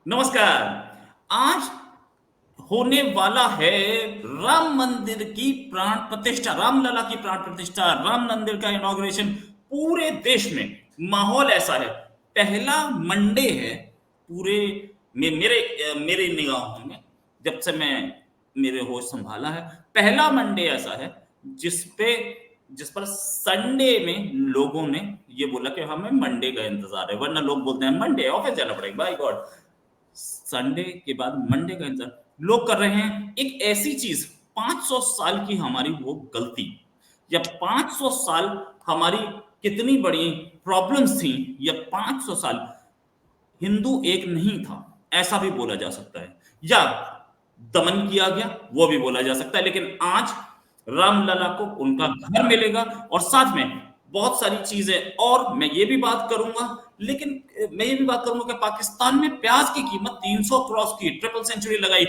नमस्कार। आज होने वाला है राम मंदिर की प्राण प्रतिष्ठा, रामलला की प्राण प्रतिष्ठा, राम मंदिर का इनॉग्रेशन। पूरे देश में माहौल ऐसा है, पहला मंडे है पूरे मेरे निगाहों में, जब से मैं मेरे होश संभाला है, पहला मंडे ऐसा है जिस पर संडे में लोगों ने ये बोला कि हमें मंडे का इंतजार है, वरना लोग बोलते हैं मंडे ऑफिस जाना पड़ेगा, बाय गॉड। संडे के बाद मंडे का इंतजार लोग कर रहे हैं। एक ऐसी चीज, 500 साल की हमारी वो गलती, या 500 साल हमारी कितनी बड़ी प्रॉब्लम्स थी, या 500 साल हिंदू एक नहीं था, ऐसा भी बोला जा सकता है, या दमन किया गया वो भी बोला जा सकता है। लेकिन आज रामलला को उनका घर मिलेगा, और साथ में बहुत सारी चीजें, और मैं ये भी बात करूंगा, लेकिन मैं ये भी बात करूंगा कि पाकिस्तान में प्याज की कीमत 300 क्रॉस की, ट्रिपल सेंचुरी लगाई,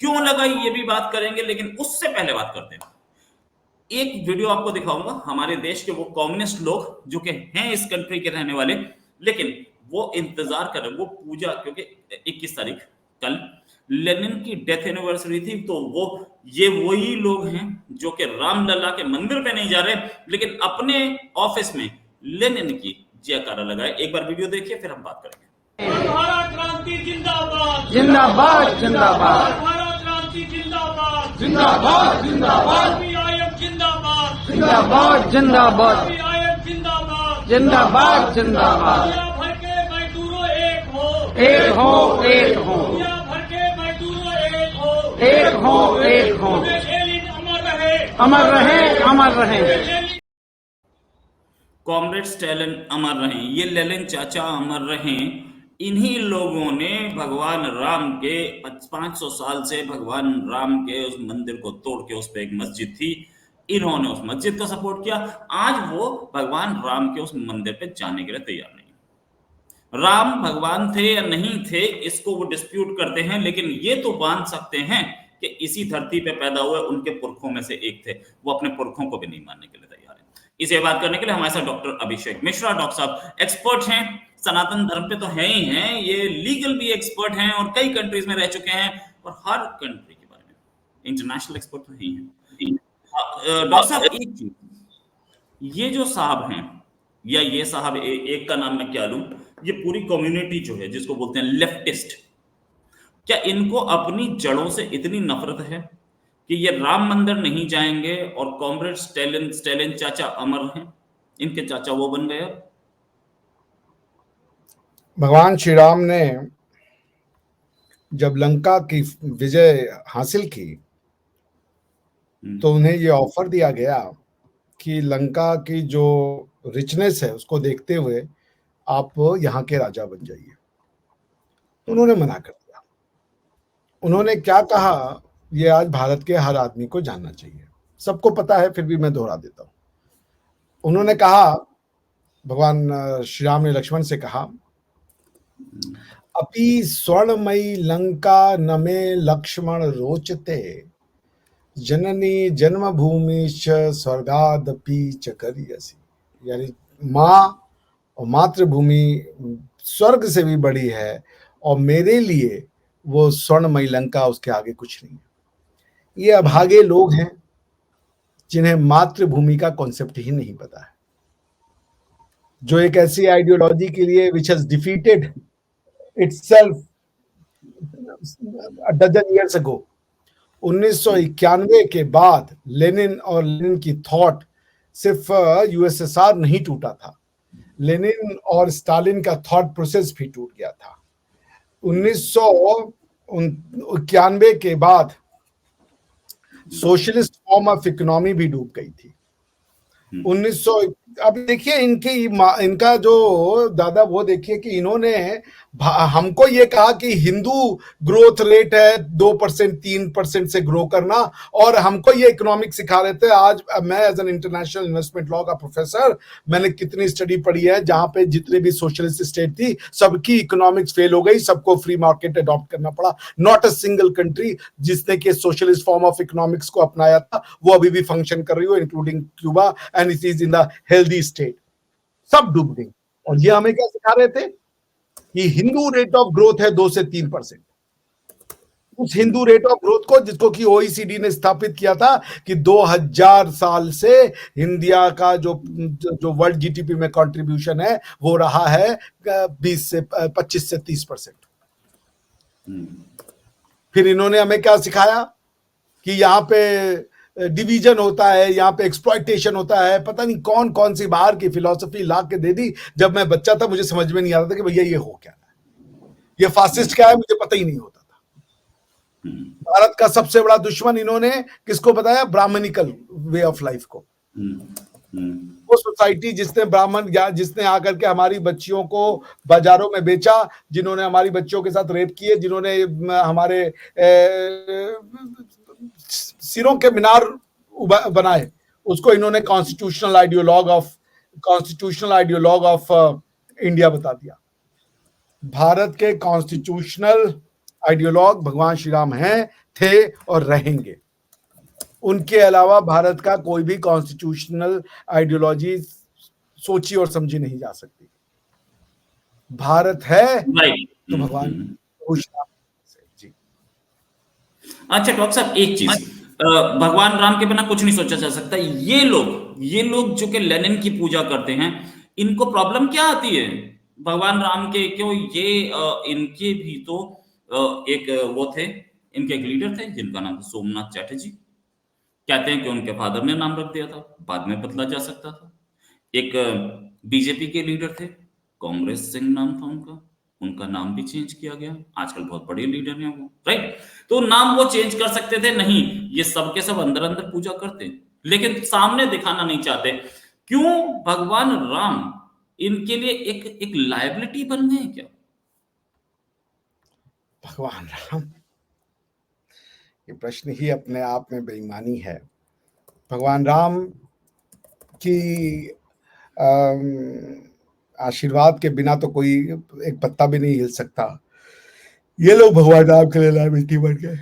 क्यों लगाई ये भी बात करेंगे। लेकिन उससे पहले बात करते हैं, एक वीडियो आपको दिखाऊंगा, हमारे देश के वो कम्युनिस्ट लोग जो कि हैं इस कंट्री के रहने वाले, लेकिन वो इंतजार कर रहे, वो पूजा, क्योंकि 21 तारीख कल लेनिन की डेथ एनिवर्सरी थी, तो वो ये वही लोग हैं जो कि रामलला के मंदिर पे नहीं जा रहे, लेकिन अपने ऑफिस में लेनिन की जयकारा लगाए। एक बार वीडियो देखिए, फिर हम बात करेंगे। भारत क्रांति जिंदाबाद जिंदाबाद जिंदाबाद भारत क्रांति जिंदाबाद जिंदाबाद जिंदाबाद आयोग जिंदाबाद जिंदाबाद जिंदाबाद आयोग जिंदाबाद जिंदाबाद जिंदाबाद दुनिया भर के मजदूरों एक हो एक हो एक हो दुनिया भर के मजदूरों एक हो एक हो एक हो लेनिन अमर रहे अमर रहे अमर रहे कॉमरेड स्टैलिन अमर रहें, ये लेनिन चाचा अमर रहें। इन्हीं लोगों ने भगवान राम के 500 साल से भगवान राम के उस मंदिर को तोड़ के उस पर एक मस्जिद थी, इन्होंने उस मस्जिद को सपोर्ट किया। आज वो भगवान राम के उस मंदिर पे जाने के लिए तैयार नहीं। राम भगवान थे या नहीं थे, इसको वो डिस्प्यूट करते हैं, लेकिन ये तो मान सकते हैं कि इसी धरती पे पैदा हुए उनके पुरखों में से एक थे, वो अपने पुरखों को भी नहीं मानने के लिए तैयार है। इसे बात करने के लिए हमारे साथ डॉक्टर अभिषेक मिश्रा, डॉक्टर साहब एक्सपर्ट हैं, सनातन धर्म पे तो है ही हैं, ये लीगल भी एक्सपर्ट हैं और कई कंट्रीज में रह चुके हैं, और हर कंट्री के बारे में इंटरनेशनल एक्सपर्ट तो ही हैं। डॉक्टर साहब, एक चीज, ये जो साहब हैं, या ये साहब, एक का नाम मैं क्या लूं, ये पूरी कम्युनिटी जो है जिसको बोलते हैं लेफ्टिस्ट, क्या इनको अपनी जड़ों से इतनी नफरत है कि ये राम मंदिर नहीं जाएंगे, और कॉमरेड स्टेलिन चाचा अमर हैं, इनके चाचा वो बन गए? भगवान श्री राम ने जब लंका की विजय हासिल की तो उन्हें ये ऑफर दिया गया कि लंका की जो रिचनेस है उसको देखते हुए आप यहाँ के राजा बन जाइए। तो उन्होंने मना कर दिया। उन्होंने क्या कहा, ये आज भारत के हर आदमी को जानना चाहिए, सबको पता है, फिर भी मैं दोहरा देता हूँ। उन्होंने कहा, भगवान श्री राम ने लक्ष्मण से कहा, अपि स्वर्णमयी लंका न मे लक्ष्मण रोचते, जननी जन्मभूमि स्वर्गादपि च करियसी। यानी माँ और मातृभूमि स्वर्ग से भी बड़ी है, और मेरे लिए वो स्वर्णमयी लंका, उसके आगे कुछ नहीं है। ये अभागे लोग हैं जिन्हें मातृभूमि का कॉन्सेप्ट ही नहीं पता है, जो एक ऐसी आइडियोलॉजी के लिए which has defeated itself a dozen years ago। 1991 के बाद लेनिन और लेनिन की थॉट सिर्फ यूएसएसआर नहीं टूटा था, लेनिन और स्टालिन का थॉट प्रोसेस भी टूट गया था। 1991 के बाद सोशलिस्ट फॉर्म ऑफ इकोनॉमी भी डूब गई थी। 1900 अब देखिए इनका जो दादा, वो देखिए कि इन्होंने हमको ये कहा कि हिंदू ग्रोथ रेट है 2% 3% से ग्रो करना, और हमको ये इकोनॉमिक्स सिखा रहे थे। आज मैं as an international investment law का प्रोफेसर, मैंने कितनी स्टडी पढ़ी है जहां पे जितनी भी सोशलिस्ट स्टेट थी सबकी इकोनॉमिक्स फेल हो गई, सबको फ्री मार्केट अडॉप्ट करना पड़ा। नॉट अ सिंगल कंट्री जिसने कि सोशलिस्ट फॉर्म ऑफ इकोनॉमिक्स को अपनाया था वो अभी भी फंक्शन कर रही हो, including Cuba, and it is in the healthy state. सब डूब गई। और ये हमें क्या सिखा रहे थे कि हिंदू रेट ऑफ ग्रोथ है 2 से 3%। उस हिंदू रेट ऑफ ग्रोथ को, जिसको कि ओईसीडी ने स्थापित किया था कि 2000 साल से इंडिया का जो जो वर्ल्ड जीडीपी में कंट्रीब्यूशन है वो रहा है 25 से 30%। फिर इन्होंने हमें क्या सिखाया कि यहाँ पे डिवीजन होता है, यहाँ पे एक्सप्लॉइटेशन होता है, पता नहीं कौन कौन सी बाहर की फिलॉसफी ला के दे दी। जब मैं बच्चा था मुझे समझ में नहीं आता था कि भैया ये हो क्या है, ये फासिस्ट क्या है, मुझे पता ही नहीं होता था। भारत का सबसे बड़ा दुश्मन इन्होंने किसको बताया? ब्राह्मणिकल वे ऑफ लाइफ को। वो सोसाइटी जिसने जिसने आकर के हमारी बच्चियों को बाजारों में बेचा, जिन्होंने हमारी बच्चियों के साथ रेप किए, जिन्होंने हमारे सिरों के मीनार बनाए, उसको इन्होंने कॉन्स्टिट्यूशनल आइडियोलॉग ऑफ इंडिया बता दिया। भारत के कॉन्स्टिट्यूशनल आइडियोलॉग भगवान श्री राम हैं, थे और रहेंगे। उनके अलावा भारत का कोई भी कॉन्स्टिट्यूशनल आइडियोलॉजी सोची और समझी नहीं जा सकती। भारत है तो भगवान जी। अच्छा डॉक्टर साहब, एक चीज, भगवान राम के बिना कुछ नहीं सोचा जा सकता। ये लोग जो कि लेनिन की पूजा करते हैं, इनको प्रॉब्लम क्या आती है भगवान राम के? क्यों ये इनके भी तो एक वो थे, इनके एक लीडर थे जिनका नाम था सोमनाथ चैटर्जी। कहते हैं कि उनके फादर ने नाम रख दिया था, बाद में बदला जा सकता था। एक बीजेपी के लीडर थे, कांग्रेस सिंह नाम था उनका, उनका नाम भी चेंज किया गया। आजकल बहुत बड़े लीडर हैं वो, राइट? तो नाम वो चेंज कर सकते थे, नहीं, ये सब के सब अंदर अंदर पूजा करते, लेकिन सामने दिखाना नहीं चाहते। क्यों भगवान राम इनके लिए एक लायबिलिटी बन गए क्या? भगवान राम, ये प्रश्न ही अपने आप में बेईमानी है। भगवान राम की आशीर्वाद के बिना तो कोई एक पत्ता भी नहीं हिल सकता। ये लोग भगवान राम के लिए लायबिलिटी बन गए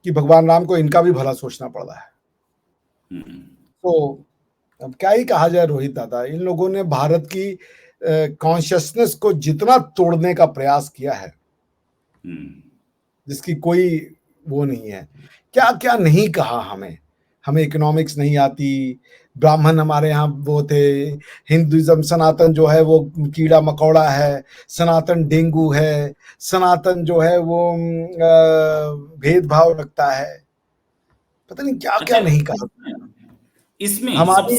कि भगवान राम को इनका भी भला सोचना पड़ रहा है। तो अब क्या ही कहा जाए रोहित दादा, इन लोगों ने भारत की कॉन्शियसनेस को जितना तोड़ने का प्रयास किया है, जिसकी कोई वो नहीं है। क्या क्या नहीं कहा हमें इकोनॉमिक्स नहीं आती, ब्राह्मण हमारे यहाँ वो थे, हिंदुइज्म सनातन जो है वो कीड़ा मकोड़ा है, सनातन डेंगू है, सनातन जो है वो भेदभाव रखता है, पता नहीं क्या क्या नहीं कहा। इसमें हमारी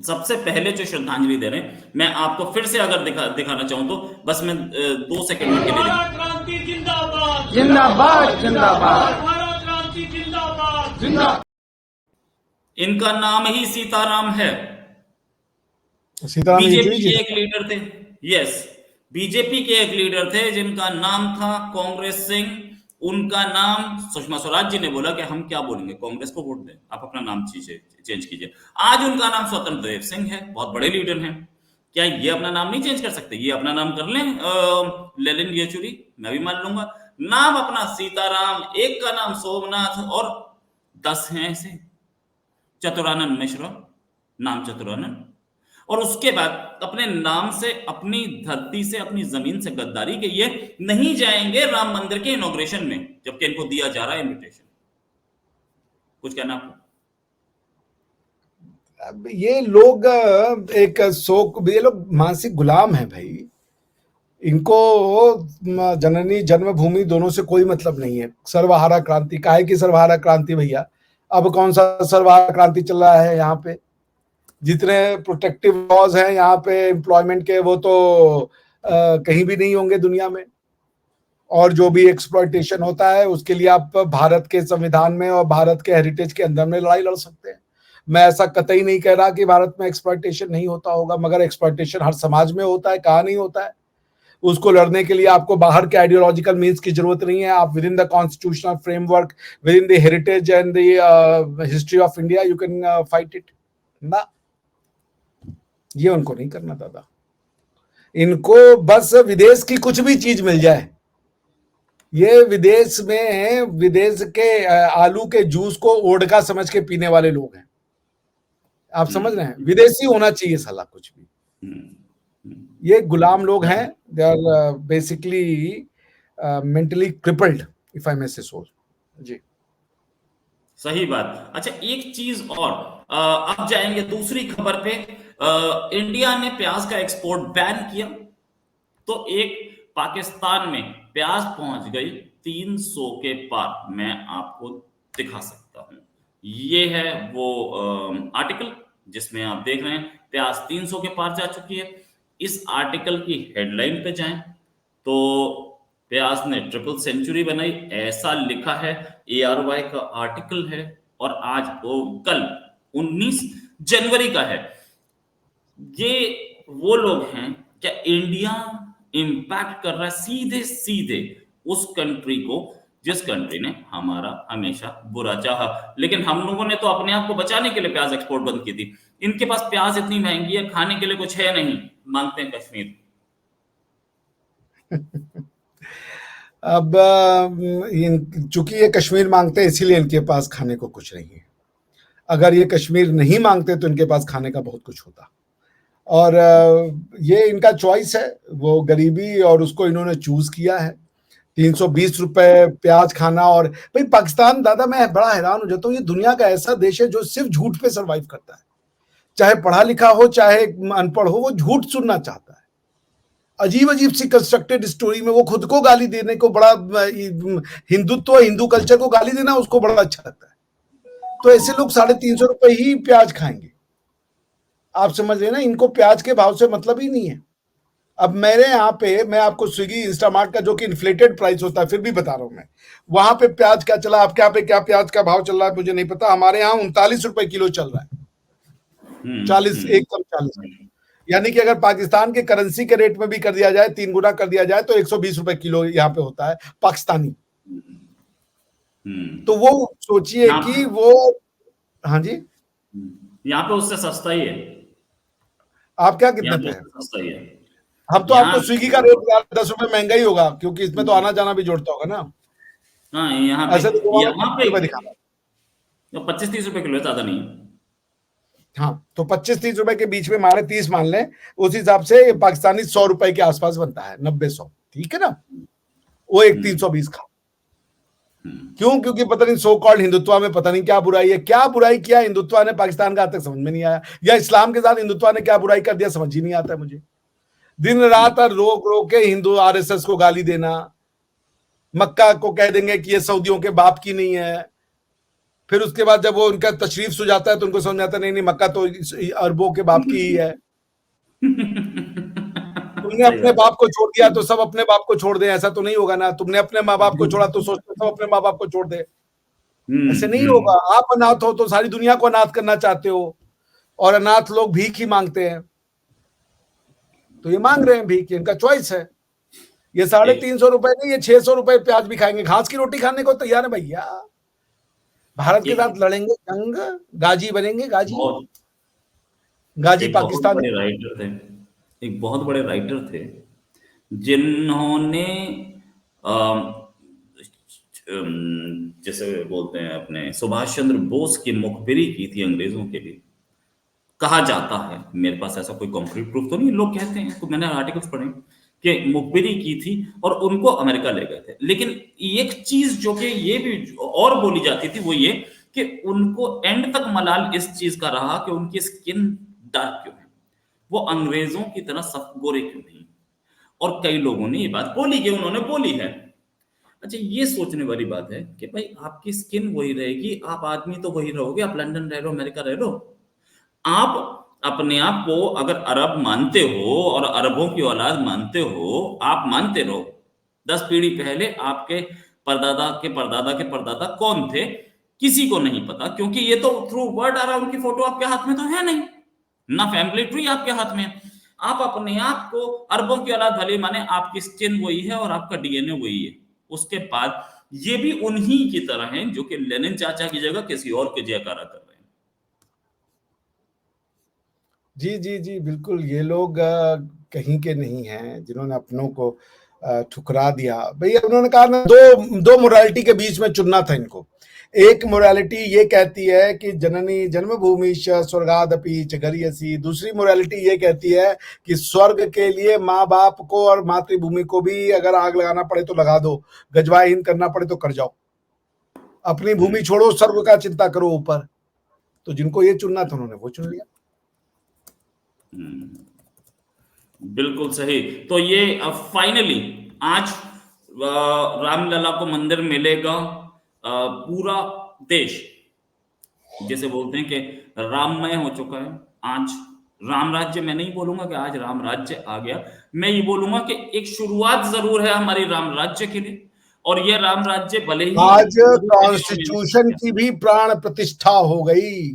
सबसे पहले जो श्रद्धांजलि दे रहे हैं, मैं आपको फिर से अगर दिखाना चाहूं तो बस मैं 2 सेकंड के लिए। क्रांति जिंदाबाद, जिंदाबाद जिंदाबाद, भारत क्रांति जिंदाबाद, जिंदाबाद। इनका नाम ही सीताराम है। सीताराम बीजेपी के एक लीडर थे, यस, बीजेपी के एक लीडर थे जिनका नाम था कांग्रेस सिंह। उनका नाम सुषमा स्वराज जी ने बोला कि हम क्या बोलेंगे, कांग्रेस को वोट दें, आप अपना नाम चेंज कीजिए। आज उनका नाम स्वतंत्र देव सिंह है, बहुत बड़े लीडर हैं। क्या ये अपना नाम नहीं चेंज कर सकते? ये अपना नाम कर लें ललिन येचुरी, मैं भी मान लूंगा। नाम अपना सीताराम, एक का नाम सोमनाथ, और 10 हैं ऐसे, चतुरानंद मिश्रा, नाम चतुरानंद। और उसके बाद अपने नाम से, अपनी धरती से, अपनी जमीन से गद्दारी के ये नहीं जाएंगे राम मंदिर के इनॉग्रेशन में, जबकि इनको दिया जा रहा है इनविटेशन। कुछ कहना आपको? अब ये लोग ये लोग मानसिक गुलाम हैं भाई। इनको जननी जन्मभूमि दोनों से कोई मतलब नहीं है। सर्वहारा क्रांति, काहे की सर्वहारा क्रांति भैया? अब कौन सा सर्वहारा क्रांति चल रहा है यहाँ पे? जितने प्रोटेक्टिव लॉज हैं यहाँ पे एम्प्लॉयमेंट के, वो तो कहीं भी नहीं होंगे दुनिया में। और जो भी एक्सप्लॉयटेशन होता है उसके लिए आप भारत के संविधान में और भारत के हेरिटेज के अंदर में लड़ाई लड़ सकते हैं। मैं ऐसा कतई नहीं कह रहा कि भारत में एक्सप्लॉयटेशन नहीं होता होगा, मगर एक्सप्लॉयटेशन हर समाज में होता है, कहाँ नहीं होता है। उसको लड़ने के लिए आपको बाहर के आइडियोलॉजिकल मीन्स की जरूरत नहीं है। आप with in the constitutional framework, with in the heritage and the history of India, you can fight it ना। ये उनको नहीं करना दादा। इनको बस विदेश की कुछ भी चीज मिल जाए। ये विदेश में, विदेश के आलू के जूस को ओडका समझ के पीने वाले लोग हैं। आप समझ रहे हैं? विदेशी होना चाहिए साला कुछ भी। ये गुलाम लोग हैं, they are basically mentally crippled, if I may say so. जी। सही बात। अच्छा, एक चीज और, अब जाएंगे दूसरी खबर पे। इंडिया ने प्याज का एक्सपोर्ट बैन किया, तो एक पाकिस्तान में प्याज पहुंच गई 300 के पार। मैं आपको दिखा सकता हूं, ये है वो आर्टिकल जिसमें आप देख रहे हैं प्याज 300 के पार जा चुकी है। इस आर्टिकल की हेडलाइन पे जाएं तो प्याज ने ट्रिपल सेंचुरी बनाई, ऐसा लिखा है। ARY का आर्टिकल है, और आज वो कल 19 जनवरी का है। ये वो लोग हैं, क्या इंडिया इंपैक्ट कर रहा है सीधे सीधे उस कंट्री को जिस कंट्री ने हमारा हमेशा बुरा चाहा। लेकिन हम लोगों ने तो अपने आप को बचाने के लिए प्याज एक्सपोर्ट बंद की थी। इनके पास प्याज इतनी महंगी है, खाने के लिए कुछ है नहीं, मांगते हैं कश्मीर। अब चूंकि ये कश्मीर मांगते हैं, इसीलिए इनके पास खाने को कुछ नहीं है। अगर ये कश्मीर नहीं मांगते तो इनके पास खाने का बहुत कुछ होता। और ये इनका चॉइस है, वो गरीबी और उसको इन्होंने चूज किया है। 320 रुपए प्याज खाना। और भाई पाकिस्तान, दादा मैं बड़ा हैरान हो जाता हूँ, ये दुनिया का ऐसा देश है जो सिर्फ झूठ पे सरवाइव करता है। चाहे पढ़ा लिखा हो चाहे अनपढ़ हो, वो झूठ सुनना चाहता है। अजीब अजीब सी कंस्ट्रक्टेड स्टोरी में वो खुद को गाली देने को बड़ा, हिंदुत्व हिंदू कल्चर को गाली देना उसको बड़ा अच्छा लगता है। तो ऐसे लोग 350 रुपए ही प्याज खाएंगे। आप समझ रहे ना, इनको प्याज के भाव से मतलब ही नहीं है। अब मेरे यहाँ पे, मैं आपको स्विगी इंस्टामार्ट का जो कि इन्फ्लेटेड प्राइस होता है, फिर भी बता रहा हूं मैं, वहां पे प्याज क्या चला, आपके यहाँ पे क्या प्याज का भाव चल रहा है मुझे नहीं पता। हमारे यहाँ 39 रुपए किलो चल रहा है। 40, एकदम 40। यानी कि अगर पाकिस्तान के करेंसी के रेट में भी कर दिया जाए, 3 गुना कर दिया जाए, तो 120 रुपए किलो यहाँ पे होता है पाकिस्तानी। तो वो सोचिए कि वो, हाँ जी, यहाँ पे उससे सस्ता ही है। आप क्या कितने पे है? सस्ता ही है। हम तो, आपको स्विगी का रेट 10 रुपए महंगा ही होगा, क्योंकि इसमें तो आना जाना भी जोड़ता होगा ना। हाँ, यहाँ पे ऐसे तो दिखा रहा है 25-30 रुपए किलो है, ज्यादा नहीं। हाँ, तो 25-30 रुपए के बीच में मारे 30 मान लें, उस हिसाब से पाकिस्तानी 100 रुपए के आसपास बनता है, 90-100, ठीक है ना। वो एक 320 खा। क्यों? क्योंकि पता नहीं सो कॉल्ड हिंदुत्व में पता नहीं क्या बुराई है, क्या बुराई किया हिंदुत्व ने पाकिस्तान का, आज तक समझ में नहीं आया। या इस्लाम के साथ हिंदुत्व ने क्या बुराई कर दिया, समझ ही नहीं आता है मुझे। दिन रात रोक रोक के हिंदू RSS को गाली देना, मक्का को कह देंगे कि ये सऊदियों के बाप की नहीं है। फिर उसके बाद जब वो उनका तशरीफ सुझाता है तो उनको समझ में आता है, नहीं नहीं, मक्का तो अरबों के बाप की ही है। तुमने अपने बाप को छोड़ दिया तो सब अपने बाप को छोड़ दे, ऐसा तो नहीं होगा ना। तुमने अपने माँ बाप को छोड़ा तो सोचते सब अपने माँ बाप को छोड़ दे, ऐसे नहीं होगा। आप अनाथ हो तो सारी दुनिया को अनाथ करना चाहते हो, और अनाथ लोग भीख ही मांगते हैं। तो ये मांग रहे हैं भीख, इनका चॉइस है। ये 350 रुपए नहीं, ये 600 रुपए प्याज भी खाएंगे, घास की रोटी खाने को तैयार है भैया। भारत के साथ लड़ेंगे जंग, गाजी बनेंगे, गाजी पाकिस्तान। एक बहुत बड़े राइटर थे जिन्होंने जैसे बोलते हैं अपने सुभाष चंद्र बोस की मुखबिरी की थी अंग्रेजों के लिए। कहा जाता है, मेरे पास ऐसा कोई कॉन्क्रीट प्रूफ तो नहीं, लोग कहते हैं, तो मैंने आर्टिकल्स पढ़े कि मुखबिरी की थी और उनको अमेरिका ले गए थे। लेकिन एक चीज जो कि ये भी और बोली जाती थी वो ये कि उनको एंड तक मलाल इस चीज का रहा कि उनकी स्किन डार्क क्यों है, वो अंग्रेजों की तरह सख्त गोरे क्यों नहीं। और कई लोगों ने ये बात बोली कि उन्होंने बोली है। अच्छा, ये सोचने वाली बात है कि भाई आपकी स्किन वही रहेगी, आप आदमी तो वही रहोगे, आप लंदन रह लो, अमेरिका रह लो। आप अपने आप को अगर अरब मानते हो और अरबों की औलाद मानते हो, आप मानते रहो। 10 पीढ़ी पहले आपके परदादा के परदादा के परदादा कौन थे, किसी को नहीं पता, क्योंकि ये तो थ्रू वर्ड आ रहा है, उनकी फोटो आपके हाथ में तो है नहीं, ना फैमिली ट्री आपके हाथ में। आप अपने आप को अरबों की औलाद भले माने, आपकी स्किन वही है और आपका DNA वही है। उसके बाद ये भी उन्हीं की तरह हैं जो कि लेनिन चाचा की जगह किसी और के जयकारा कर रहे हैं। जी जी जी, बिल्कुल। ये लोग कहीं के नहीं हैं जिन्होंने अपनों को ठुकरा दिया। भैया उन्होंने कहा ना, दो मोरालिटी के बीच में चुनना था इनको। एक मोरालिटी ये कहती है कि जननी जन्मभूमि स्वर्गादपि च गरीयसी, दूसरी मोरालिटी ये कहती है कि स्वर्ग के लिए माँ बाप को और मातृभूमि को भी अगर आग लगाना पड़े तो लगा दो, गजवाहीन करना पड़े तो कर जाओ, अपनी भूमि छोड़ो, स्वर्ग का चिंता करो ऊपर। तो जिनको ये चुनना था उन्होंने वो चुन लिया। बिल्कुल सही। तो ये फाइनली आज रामलला को मंदिर मिलेगा। पूरा देश जैसे बोलते हैं कि राममय हो चुका है। आज राम राज्य, मैं नहीं बोलूंगा कि आज राम राज्य आ गया, मैं ये बोलूंगा कि एक शुरुआत जरूर है हमारी राम राज्य के लिए। और ये राम राज्य भले ही आज पूरे देश में कॉन्स्टिट्यूशन की भी प्राण प्रतिष्ठा हो गई।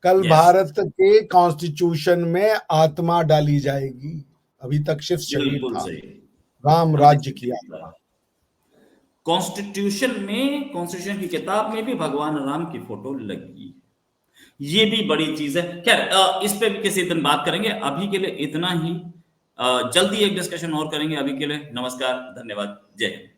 कल Yes. भारत के कॉन्स्टिट्यूशन में आत्मा डाली जाएगी। अभी तक सिर्फ शरीर बिल्कुल था। सही। राम राज्य की आत्मा। कॉन्स्टिट्यूशन की किताब में भी भगवान राम की फोटो लगी। ये भी बड़ी चीज है। खैर इस पे भी किसी दिन बात करेंगे। अभी के लिए इतना ही। जल्दी एक डिस्कशन और करेंगे। अभी के लिए नमस्कार, धन्यवाद, जय हिंद।